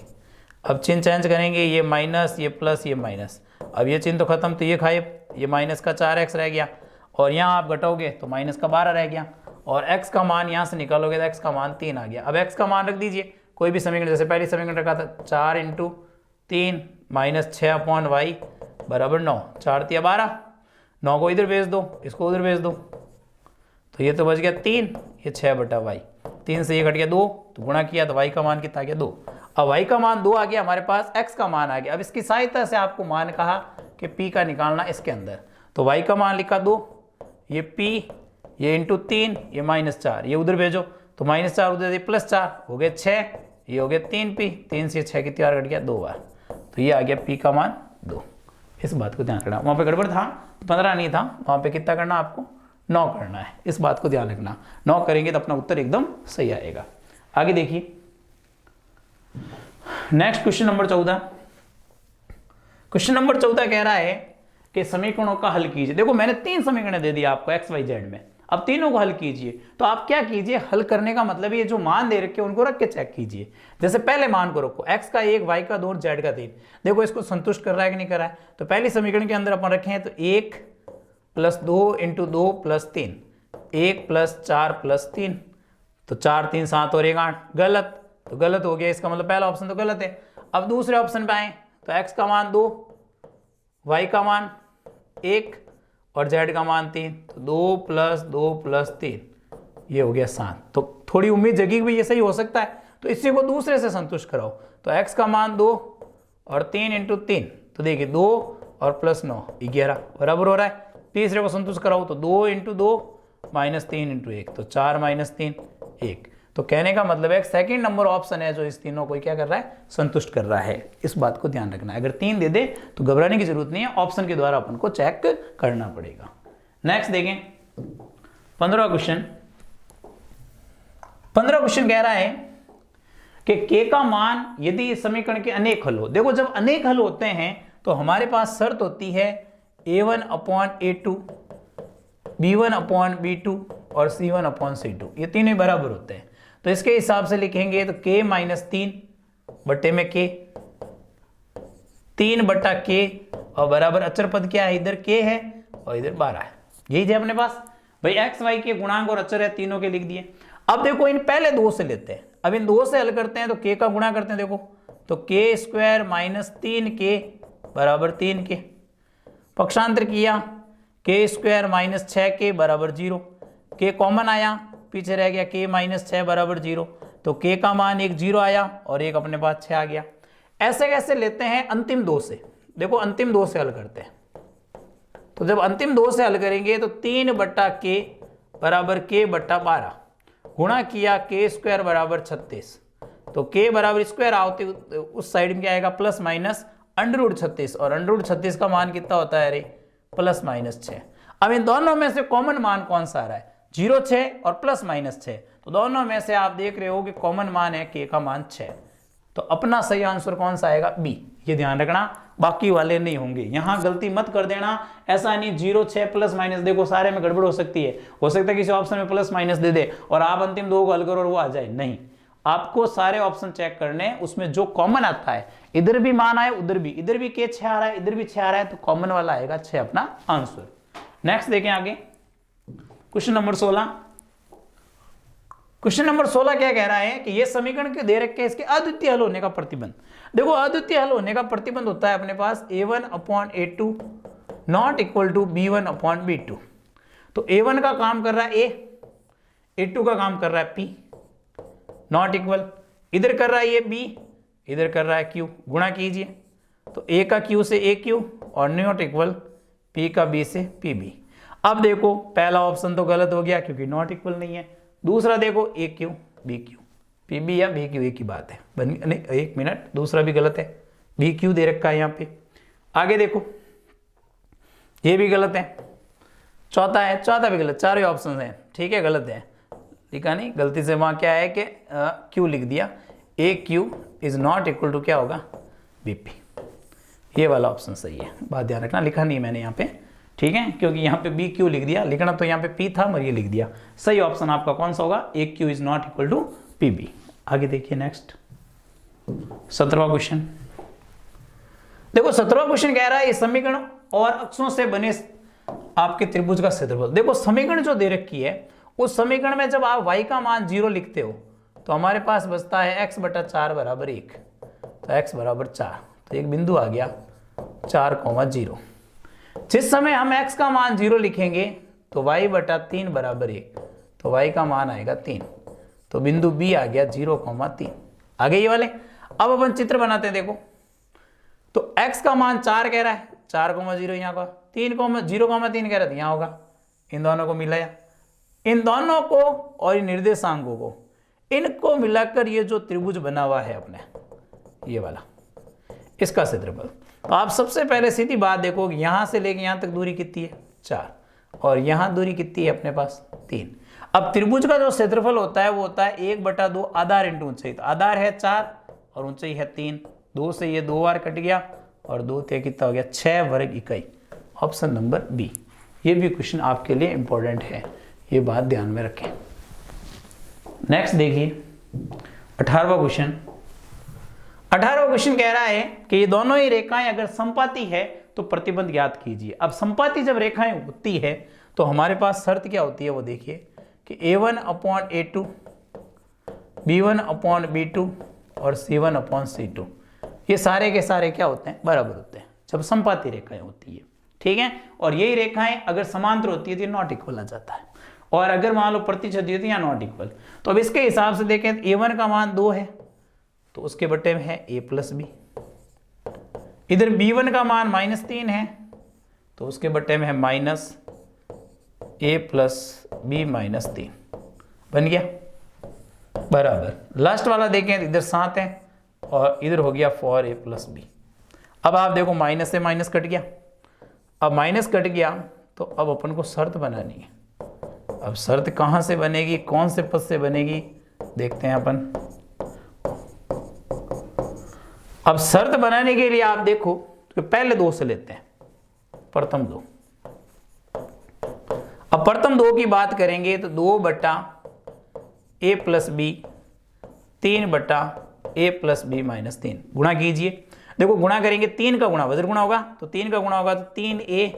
Speaker 1: अब चिन्ह चेंज करेंगे, ये माइनस, ये प्लस, ये माइनस, अब ये चिन्ह तो खत्म, तो ये खाए, ये माइनस का 4x रह गया, और यहाँ आप घटाओगे तो माइनस का 12 रह गया, और x का मान यहाँ से निकालोगे तो x का मान 3 आ गया। अब x का मान रख दीजिए कोई भी समीकरण, जैसे पहले समीकरण रखा था 4 × 3 - 6/y बराबर 9, 4 × 12, 9 को इधर भेज दो, इसको उधर भेज दो, तो ये तो बच गया 3, ये 6/y, 3 से ये घट गया 2, तो गुणा किया तो y का मान कितना आ गया 2। अब y का मान 2 आ गया, हमारे पास x का मान आ गया। अब इसकी सहायता से आपको मान कहा कि p का निकालना इसके अंदर, तो y का मान लिखा 2, ये p, ये इंटू 3, ये -4, ये उधर भेजो, तो -4 उधर +4 हो गए 6, ये हो गया 3p, 3 से 6 की 4 घट गया 2 बार, तो ये आ गया p का मान 2। इस बात को ध्यान रखना, वहाँ पे गड़बड़ था, 15 नहीं था, वहाँ पे कितना करना आपको 9 करना है, इस बात को ध्यान रखना। 9 करेंगे तो अपना उत्तर एकदम सही आएगा। आगे देखिए next question number 14। Question number 14 कह रहा है कि समीकरणों का हल कीजिए। देखो मैंने 3 समीकरण दे दिया आपको x y z में, अब तीनों को हल कीजिए। तो आप क्या कीजिए, हल करने का मतलब ये जो मान दे रखे उनको रख के चेक कीजिए। जैसे पहले मान को रखो, x का 1, y का 2 और z का 3, देखो इसको संतुष्ट कर रहा है कि नहीं कर रहा है। तो पहली समीकरण के अंदर अपन रखे हैं तो 1 + 2 × 2 + 3, 1 + 4 + 3, तो 4 3 7 और 1 8, गलत, तो गलत हो गया, इसका मतलब पहला ऑप्शन तो गलत है। अब दूसरे ऑप्शन पे आए तो x का मान 2, y का मान 1 और z का मान 3, तो 2 + 2 + 3, ये हो गया 7। तो थोड़ी उम्मीद जगी भी ये सही हो सकता है, तो इसी को दूसरे से संतुष्ट कराओ। तो x का मान 2 और 3 × 3, तो देखिए 2 और +9 11 बराबर हो रहा है। तीसरे को संतुष्ट कराओ तो 2 × 2 - 3 × 1, तो 4 - 3 1। तो कहने का मतलब है सेकंड नंबर ऑप्शन है जो इस तीनों को क्या कर रहा है, संतुष्ट कर रहा है। इस बात को ध्यान रखना है, अगर 3 दे दे तो घबराने की जरूरत नहीं है, ऑप्शन के द्वारा अपन को चेक करना पड़ेगा। नेक्स्ट देखें 15वां क्वेश्चन। 15वां क्वेश्चन कह रहा है कि k का मान यदि इस समीकरण के अनेक हल हो। देखो जब अनेक हल होते हैं तो हमारे पास शर्त होती है a1/a2, b1/b2 और c1/c2, ये तीनों बराबर होते हैं। तो इसके हिसाब से लिखेंगे तो k - 3 बट्टे में k, 3/k, और बराबर अचर पद क्या है, इधर k है और इधर 12 है, यही थे अपने पास भाई। x y के गुणांक और अचर है, तीनों के लिख दिए। अब देखो इन पहले दो से लेते हैं, अब इन दो से हल करते हैं तो k का गुणा करते हैं, देखो तो k स्क्वायर माइनस 3k बराबर 3k, पक्षांतर किया k स्क्वायर माइनस 6k बराबर 0, k कॉमन आया, पीछे रह गया k माइनस 6 बराबर 0, तो k का मान एक 0 आया और एक अपने पास 6 आ गया। ऐसे कैसे लेते हैं अंतिम दो से, देखो अंतिम दो से हल करते हैं, तो जब अंतिम दो से हल करेंगे तो 3 बट्टा k बराबर k बट्टा 12 गुणा किया k स्क्वायर बराबर 36, तो k बराबर स्क्वायर आवते उस साइड में क्या आएगा प्लस माइनस अंडर 36, और अंडर 36 का मान कितना होता है अरे प्लस माइनस 6। अब इन दोनों में से कॉमन मान कौन सा आ रहा है, 0 6 और प्लस माइनस 6, तो दोनों में से आप देख रहे हो कि कॉमन मान है k का मान 6, तो अपना सही आंसर कौन सा आएगा बी। ये ध्यान रखना, बाकी वाले नहीं होंगे, यहां गलती मत कर देना। ऐसा नहीं 0 6 प्लस माइनस, देखो सारे में गड़बड़ हो सकती है, हो सकता है किसी ऑप्शन में प्लस माइनस दे दे और आप अंतिम दो को हल करो और वो आ जाए, नहीं, आपको सारे ऑप्शन चेक करने, उसमें जो कॉमन आता है, इधर भी मान आए उधर भी k 6 आ रहा है, इधर भी 6 आ रहा है, तो कॉमन वाला आएगा 6 अपना आंसर। नेक्स्ट देखें आगे क्वेश्चन नंबर 16। क्वेश्चन नंबर 16 क्या कह रहा है कि ये समीकरण के दे रखे इसके अद्वितीय हल होने का प्रतिबंध। देखो अद्वितीय हल होने का प्रतिबंध होता है अपने पास a1/a2 not equal to b1/b2, तो a1 का काम कर रहा है a, a2 का काम कर रहा है p, नॉट इक्वल, इधर कर रहा है ये b, इधर कर रहा है q, गुणा कीजिए तो a का q से aq और नॉट इक्वल p का b से pb। अब देखो पहला ऑप्शन तो गलत हो गया क्योंकि नॉट इक्वल नहीं है, दूसरा देखो aq bq, pb या bq एक ही बात है, नहीं एक मिनट, दूसरा भी गलत है, bq दे रखा है यहाँ पे। आगे देखो ये भी गलत है, चौथा है, चौथा भी गलत, चारों ऑप्शन हैं ठीक है गलत है, लिखा नहीं, गलती से वहाँ क्या है कि q लिख दिया, aq is not equal to क्या होगा bp, ये वाला ऑप्शन सही है, बात ध्यान रखना, लिखा नहीं मैंने यहाँ पे ठीक है, क्योंकि यहाँ पे बी क्यू लिख दिया, लिखना तो यहाँ पे पी था मगर ये लिख दिया, सही ऑप्शन आपका कौन सा होगा a q is not equal to p b. आगे देखिए नेक्स्ट 17वां क्वेश्चन। देखो 17वां क्वेश्चन कह रहा है इस समीकरण और अक्षों से बने आपके त्रिभुज का क्षेत्रफल। देखो समीकरण जो दे रखी है उस समीकरण में जब आप y का मान 0 लिखते हो तो हमारे पास बचता है x/4 बराबर 1, तो x बराबर 4, तो एक बिंदु आ गया 4,0। जिस समय हम x का मान 0 लिखेंगे तो y/3 बराबर 1, तो y का मान आएगा 3, तो बिंदु B आ गया 0,3। आगे ये वाले अब अपन चित्र बनाते हैं, देखो तो x का मान 4 कह रहा है, 4,0 यहाँ का, 0,3 कह रहा है यहाँ होगा, इन दोनों को मिलाया, इन दोनों को और इन निर्देशांकों को इनको मिलाकर ये जो त्रिभुज बना हुआ है अपने ये वाला, इसका क्षेत्रफल। तो आप सबसे पहले सीधी बात देखो यहां से लेके यहां तक दूरी कितनी है 4, और यहां दूरी कितनी है अपने पास 3। अब त्रिभुज का जो क्षेत्रफल होता है वो होता है 1/2 आधार इंटू ऊंचाई, तो आधार है 4 और ऊंचाई है 3, 2 से ये 2 बार कट गया और 2 थे कितना हो गया 6 वर्ग इकाई, ऑप्शन नंबर बी। ये भी क्वेश्चन आपके लिए इंपॉर्टेंट है, ये बात ध्यान में रखें। नेक्स्ट देखिए 18वां क्वेश्चन। 18वां क्वेश्चन कह रहा है कि ये दोनों ही रेखाएं अगर समपाती है तो प्रतिबंध ज्ञात कीजिए। अब समपाती जब रेखाएं होती है तो हमारे पास शर्त क्या होती है वो देखिए कि a1/a2 b1/b2 और c1/c2 ये सारे के सारे क्या होते हैं बराबर होते हैं जब समपाती रेखाएं होती है, ठीक है। और यही रेखाएं अगर समांतर होती है तो नॉट इक्वल आ जाता है, और अगर मान लो प्रतिच्छेदी होती है या नॉट इक्वल। तो अब इसके हिसाब से देखें a1 का मान 2 है तो उसके बटे में है a+b, इधर b1 का मान -3 है तो उसके बटे में है -a+b-3 बन गया बराबर। लास्ट वाला देखें इधर 7 है और इधर हो गया 4a+b। अब आप देखो माइनस से माइनस कट गया, अब माइनस कट गया तो अब अपन को शर्त बनानी है। अब शर्त कहां से बनेगी, कौन से पद से बनेगी देखते हैं अपन। अब शर्त बनाने के लिए आप देखो तो पहले 2 से लेते हैं, प्रथम 2। अब प्रथम 2 की बात करेंगे तो 2/a+b 3/a+b-3 गुणा कीजिए। देखो गुणा करेंगे 3 का गुणा वज्र गुणा होगा तो 3 का गुणा होगा तो 3a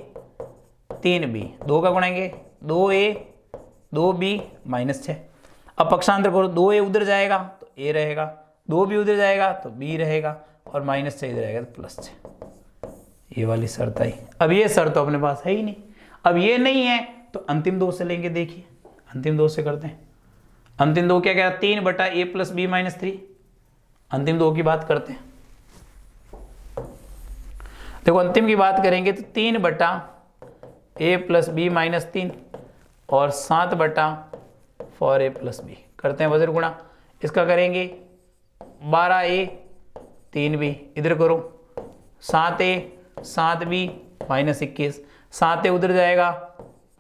Speaker 1: 3b, 2 का गुणाएंगे 2a 2b -6। अब पक्षांतर करो 2a उधर जाएगा तो ए रहेगा, 2 भी उधर जाएगा तो बी रहेगा, और -6 इधर आएगा तो +6। ये वाली शर्त आई। अब ये शर्त तो अपने पास है ही नहीं। अब ये नहीं है तो अंतिम 2 से लेंगे। देखिए अंतिम 2 से करते हैं। अंतिम 2 क्या कह रहा है? 3/a + b - 3। अंतिम 2 की बात करते हैं। देखो अंतिम की बात करेंगे तो 3/a + b - 3 और 7/4a + b। करते हैं वज्र गुणा। इसका करेंगे 12a 3b, इधर करो 7a 7b -21, 7a उधर जाएगा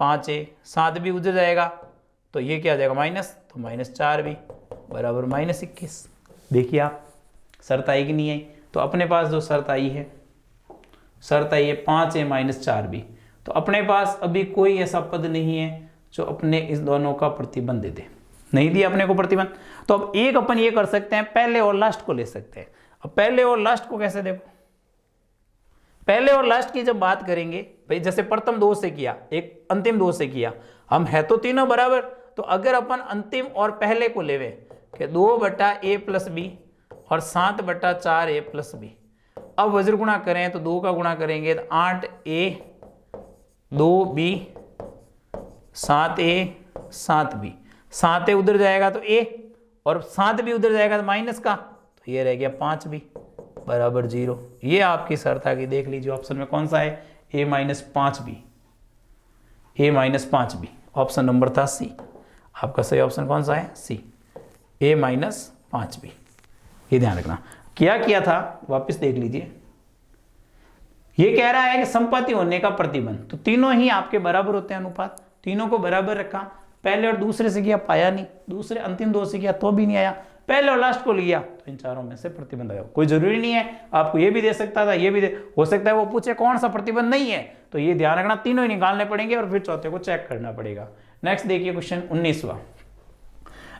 Speaker 1: 5a, 7b उधर जाएगा तो ये क्या आ जाएगा माइनस, तो -4b बराबर -21। देखिए आप शर्त आई कि नहीं आई? तो अपने पास जो शर्त आई है, शर्त आई है 5a - 4b। तो अपने पास अभी कोई ऐसा पद नहीं है जो अपने इस दोनों का प्रतिबंध दे दे। नहीं दिया अपने को प्रतिबंध, तो अब एक अपन ये कर सकते हैं, पहले और लास्ट को ले सकते हैं। अब पहले और लास्ट को कैसे? देखो पहले और लास्ट की जब बात करेंगे भाई, जैसे प्रथम 2 से किया, एक अंतिम 2 से किया, हम है तो तीनों बराबर। तो अगर अपन अंतिम और पहले को लेवे कि 2/a + b और 7/4a + b, अब वज्र गुणा करें तो 2 का गुणा करेंगे तो 8a 2b 7a 7b, 7a उधर जाएगा तो a और 7b उधर जाएगा तो माइनस का, तो ये रह गया 5b बराबर 0। ये आपकी शर्त आ गई। देख लीजिए ऑप्शन में कौन सा है? a - 5b, a - 5b option number था सी। आपका सही ऑप्शन कौन सा है? सी, a - 5b। ये ध्यान रखना। क्या किया था वापस देख लीजिए। ये कह रहा है कि संपाती होने का प्रतिबंध, तो तीनों ही आपके बराबर होते हैं अनुपात, तीनों को बराबर रखा। पहले और दूसरे से किया, पाया नहीं। दूसरे अंतिम 2 से किया तो भी नहीं आया। पहले और लास्ट को लिया तो इन चारों में से प्रतिबंध आया। कोई जरूरी नहीं है, आपको ये भी दे सकता था, ये भी हो सकता है वो पूछे कौन सा प्रतिबंध नहीं है, तो ये ध्यान रखना तीनों ही निकालने पड़ेंगे और फिर चौथे को चेक करना पड़ेगा। नेक्स्ट देखिए क्वेश्चन 19वां।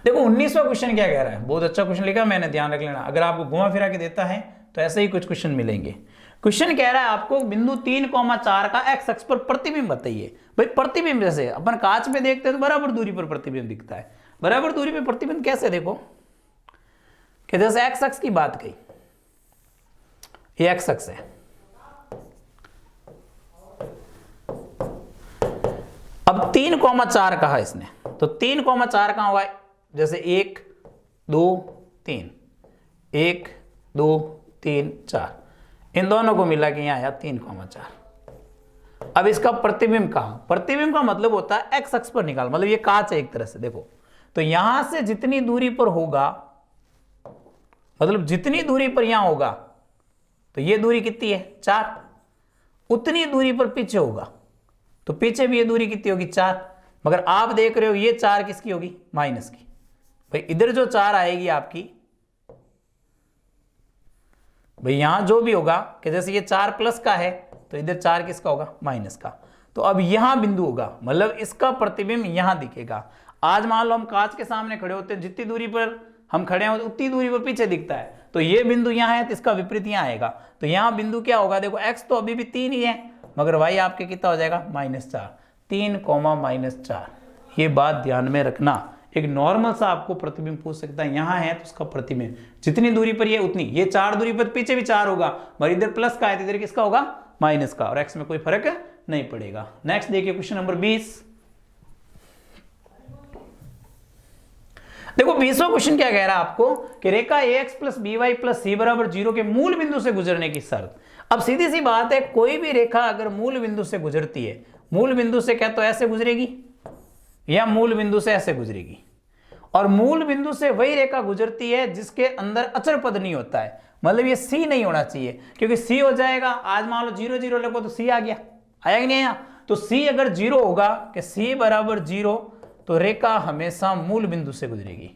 Speaker 1: देखो 19वां क्वेश्चन क्या कह रहा है? बहुत अच्छा क्वेश्चन लिखा, मैंने ध्यान रख लेना। अगर आपको घुमा फिरा के देता है तो ऐसे ही कुछ क्वेश्चन मिलेंगे। क्वेश्चन कह रहा है आपको बिंदु 3,4 का x अक्ष पर प्रतिबिंब बताइए। भाई प्रतिबिंब जैसे अपन कांच में देखते हैं तो बराबर दूरी पर प्रतिबिंब दिखता है। बराबर दूरी पर प्रतिबिंब कैसे? देखो कि जैसे x अक्ष की बात कही, ये x अक्ष है, अब 3,4 कहा इसने, तो 3,4 कहां होगा? जैसे 1 2 3, 1 2 3 4, इन दोनों को मिला के यहां आया 3,4। अब इसका प्रतिबिंब कहां? प्रतिबिंब का मतलब होता है x अक्ष पर निकाल, मतलब ये कांच है एक तरह से। देखो तो यहां से जितनी दूरी पर होगा, मतलब जितनी दूरी पर यहां होगा, तो ये दूरी कितनी है? 4। उतनी दूरी पर पीछे होगा तो पीछे भी ये दूरी कितनी होगी? 4। मगर आप देख रहे हो ये 4 किसकी होगी? माइनस की। भाई इधर जो 4 आएगी आपकी, भाई यहां जो भी होगा कि जैसे ये 4 प्लस का है तो इधर 4 किसका होगा? माइनस का। तो अब यहां बिंदु होगा, मतलब इसका प्रतिबिंब यहां दिखेगा। आज मान लो हम कांच के सामने खड़े होते हैं, जितनी दूरी पर हम खड़े हैं उतनी दूरी पर पीछे दिखता है, तो ये बिंदु यहां है तो इसका विपरीत यहां आएगा। तो यहां बिंदु क्या होगा? देखो x तो अभी भी 3 ही है, मगर y आपके कितना हो जाएगा? -4। 3, -4। ये बात ध्यान में रखना। एक नॉर्मल सा आपको प्रतिबिंब पूछ सकता है, यहां है तो उसका प्रतिबिंब जितनी दूरी पर ये उतनी, ये 4 दूरी पर पीछे भी 4 होगा, मगर इधर प्लस का है तो इधर किसका होगा? माइनस का, और x में कोई फर्क नहीं पड़ेगा। नेक्स्ट देखिए क्वेश्चन नंबर 20। देखो 20वां क्वेश्चन क्या कह रहा है आपको कि रेखा ax + by + c = 0 के मूल बिंदु से गुजरने की शर्त। अब सीधी सी बात है, कोई भी रेखा अगर मूल बिंदु से गुजरती है, मूल बिंदु से क्या तो ऐसे गुजरेगी या मूल बिंदु से ऐसे गुजरेगी, और मूल बिंदु से वही रेखा गुजरती है जिसके अंदर अचर पद नहीं होता है। मतलब ये c नहीं होना चाहिए, क्योंकि c हो जाएगा, आज मान लो 0 0 लगो तो c आ गया, आया कि नहीं आया? तो c अगर 0 होगा कि c = 0, तो रेखा हमेशा मूल बिंदु से गुजरेगी।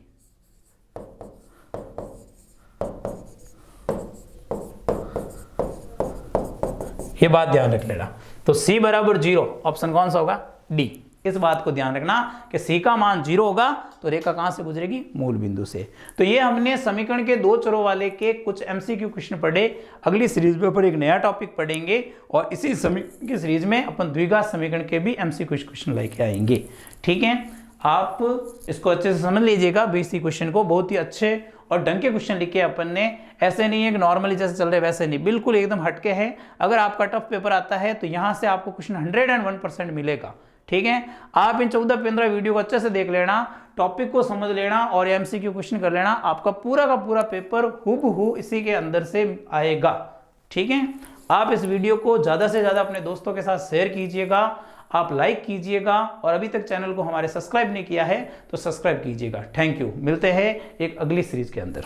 Speaker 1: ये बात ध्यान रख लेना। तो c = 0 ऑप्शन कौन सा होगा? डी। इस बात को ध्यान रखना कि c का मान 0 होगा तो रेखा कहां से गुजरेगी? मूल बिंदु से। तो ये हमने समीकरण के 2 चरों वाले के कुछ एमसीक्यू क्वेश्चन पढ़े। अगली सीरीज में ऊपर एक नया टॉपिक पढ़ेंगे और इसी समीकरण की सीरीज में अपन द्विघात समीकरण के भी एमसीक्यू क्वेश्चन लेके आएंगे। ठीक है, आप इसको अच्छे से समझ लीजिएगा। बीसी क्वेश्चन को बहुत ही अच्छे और ढंग के क्वेश्चन लिखे अपन ने। ऐसे नहीं है कि नॉर्मली जैसे चल रहे वैसे नहीं, बिल्कुल एकदम हटके है। अगर आपका टफ पेपर आता है तो यहाँ से आपको क्वेश्चन 101% मिलेगा। ठीक है, आप इन 14-15 वीडियो को अच्छे से देख लेना, टॉपिक को समझ लेना और एमसीक्यू क्वेश्चन कर लेना, आपका पूरा का पूरा पेपर हूबहू इसी के अंदर से आएगा। ठीक है, आप इस वीडियो को ज़्यादा से ज़्यादा अपने दोस्तों के साथ शेयर कीजिएगा, आप लाइक कीजिएगा और अभी तक चैनल को हमारे सब्सक्राइब नहीं किया है तो सब्सक्राइब कीजिएगा। थैंक यू, मिलते हैं एक अगली सीरीज के अंदर।